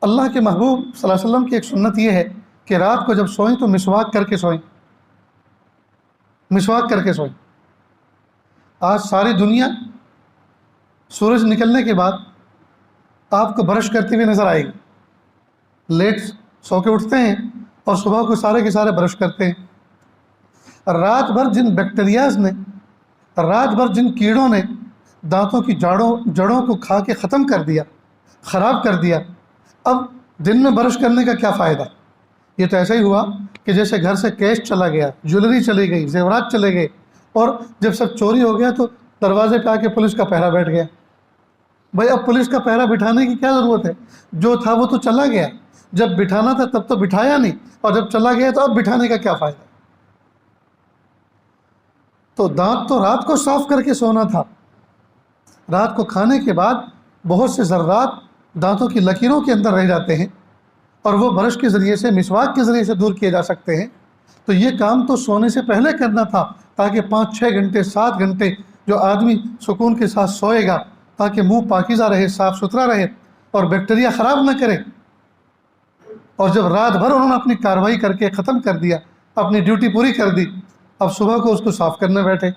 اللہ کے محبوب صلی اللہ علیہ وسلم کی ایک سنت یہ ہے کہ رات کو جب سوئیں تو مسواک کر کے سوئیں، مسواک کر کے سوئیں۔ آج ساری دنیا سورج نکلنے کے بعد آپ کو برش کرتے ہوئے نظر آئے گی، لیٹ سو کے اٹھتے ہیں اور صبح کو سارے کے سارے برش کرتے ہیں۔ رات بھر جن بیکٹیریاز نے، رات بھر جن کیڑوں نے دانتوں کی جڑوں کو کھا کے ختم کر دیا، خراب کر دیا، اب دن میں برش کرنے کا کیا فائدہ؟ یہ تو ایسا ہی ہوا کہ جیسے گھر سے کیش چلا گیا، جویلری چلی گئی، زیورات چلے گئے، اور جب سب چوری ہو گیا تو دروازے پہ آ کے پولیس کا پہرا بیٹھ گیا۔ بھائی اب پولیس کا پہرا بٹھانے کی کیا ضرورت ہے؟ جو تھا وہ تو چلا گیا، جب بٹھانا تھا تب تو بٹھایا نہیں، اور جب چلا گیا تو اب بٹھانے کا کیا فائدہ؟ تو دانت تو رات کو صاف کر کے سونا تھا۔ رات کو کھانے کے بعد بہت سے ذرات دانتوں کی لکیروں کے اندر رہ جاتے ہیں، اور وہ برش کے ذریعے سے، مسواک کے ذریعے سے دور کیے جا سکتے ہیں۔ تو یہ کام تو سونے سے پہلے کرنا تھا، تاکہ 5-6 گھنٹے 7 گھنٹے جو آدمی سکون کے ساتھ سوئے گا، تاکہ منہ پاکیزہ رہے، صاف ستھرا رہے اور بیکٹیریا خراب نہ کرے۔ اور جب رات بھر انہوں نے اپنی کارروائی کر کے ختم کر دیا، اپنی ڈیوٹی پوری کر دی، اب صبح کو اس کو صاف کرنے بیٹھے۔